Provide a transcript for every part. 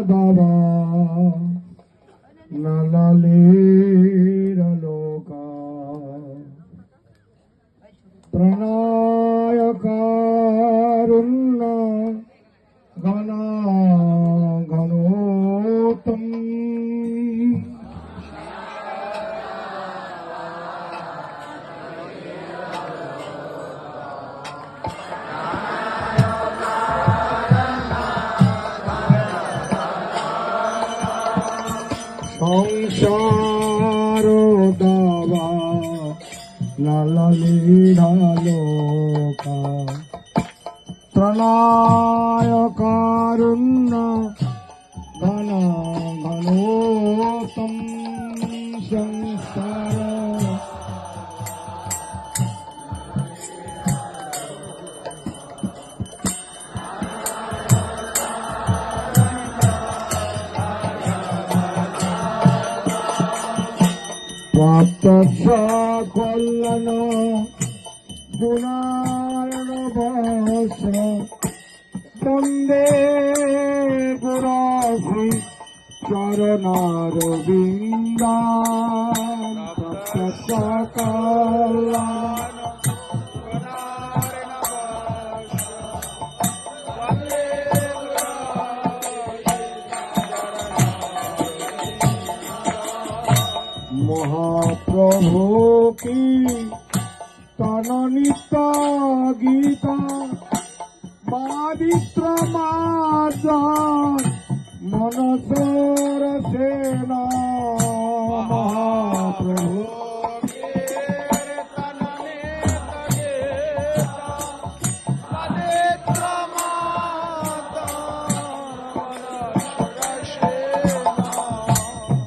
দাবা নলালের লোকা প্রণয় কারুণ্য ঘন ঘনোতম সংসার দাবা নলালীলা লোকা প্রণয় কারুণ্য ঘন ঘনোতম সংসার প্রাপ্ত কল্যাণ গুণার্ণবশ বন্দে গুরশ্রী চরণারবিন্দ প্রাপ্ত কল্যাণ মহাপ্রভু কি তননিত গীত বাদিত্র মাজ মনসর সেন মহাপ্রভু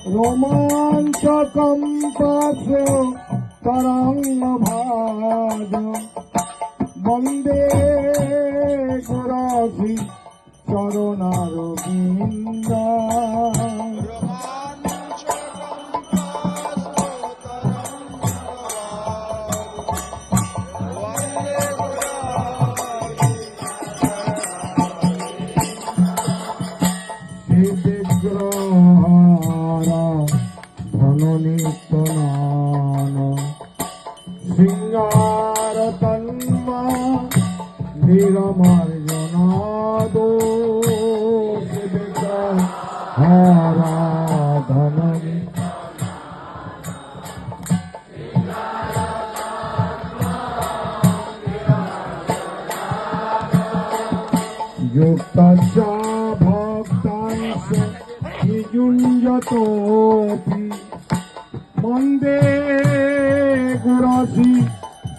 रोमांच कंपास तरंग भाज वंदे गुरासी चरणारविंद ধননিতনান সিঙ্গার তন্মা নিরমার্জনাদো হারা ধননি যুক্তাচ ভক্তাংশ নিযুঞ্জতোপি বন্দে গুরসি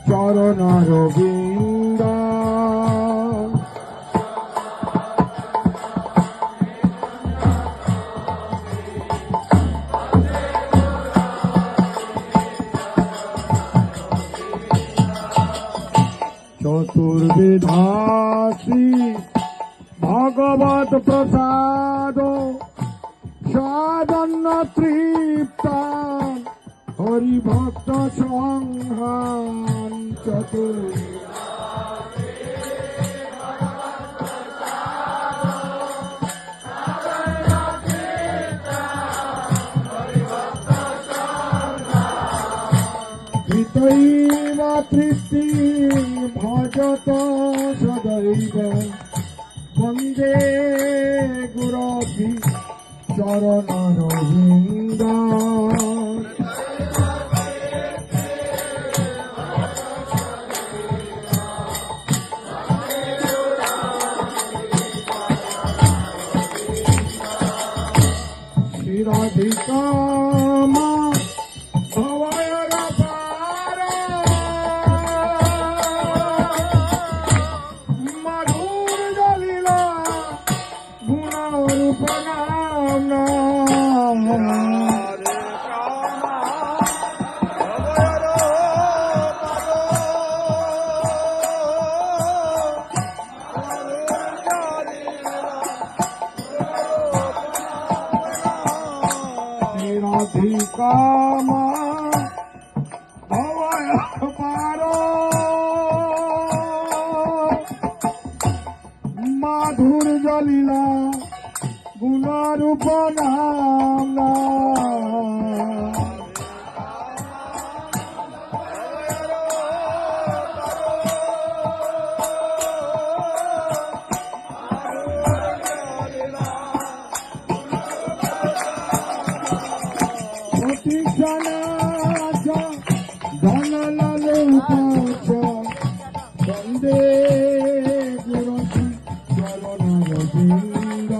চরণারবিন্দ চতুর্বিধাসি ভগবত প্রসাদ সাধন্য তৃপ্তা হরিভক্ত সংহান চতুর কৃতৈব তৃপ্তি ভজত সদৈব বন্দে গুরবি চরণারবিন্দ শিরাধিকামা ভবয়র পার মধুর জলিলা গুণরূপ নাম শিরাধিকামা ভবয়র পার মাধুর জলিলা গুণর রূপ নাম প্রতীক্ষানাথ ধনলালোক বন্দে গুরুজি চরণ গোবিন্দ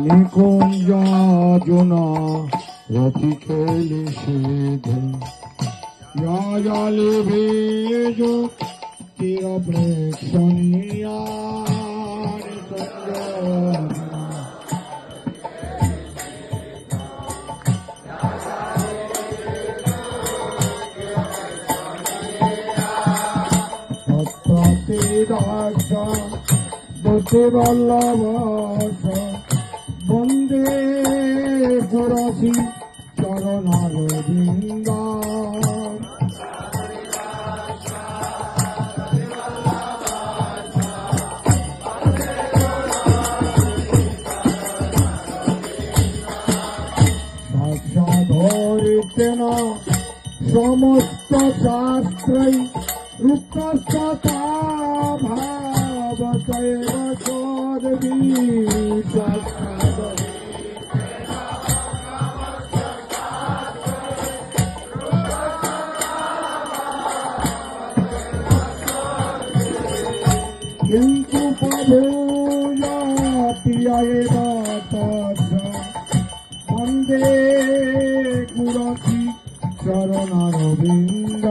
নিকুঞ্জ জুনা রথি খেলি সিধে জলে ভেজ তীর প্রেক্ষণীয়া দাস দোষে বল্লভ বন্দে পুরসী চরণারবিন্দ ধরিতেন সমস্ত শাস্ত্রৈ রূপস্থতা ভাবতৈব সদ্বিশাস্ত্র কিন্তু প্রভূয়াপিয়েব তৎ বন্দে গুরতি চরণারবিন্দ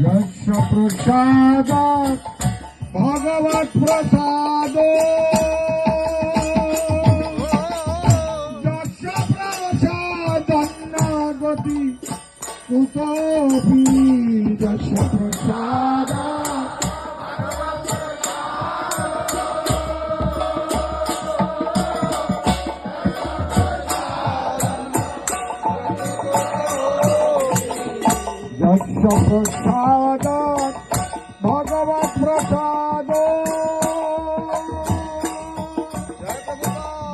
যস্য প্রসাদাৎ ভগবৎ প্রসাদ যস্য প্রসাদন্ন গতি কুতোপি যস্য প্রসাদাৎ যস্য প্রসাদাৎ ভগবৎ প্রসাদ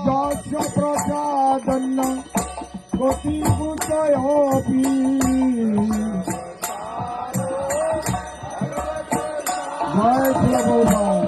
যস্য প্রসাদন্ন গতি কুতোপি জয় প্রভু।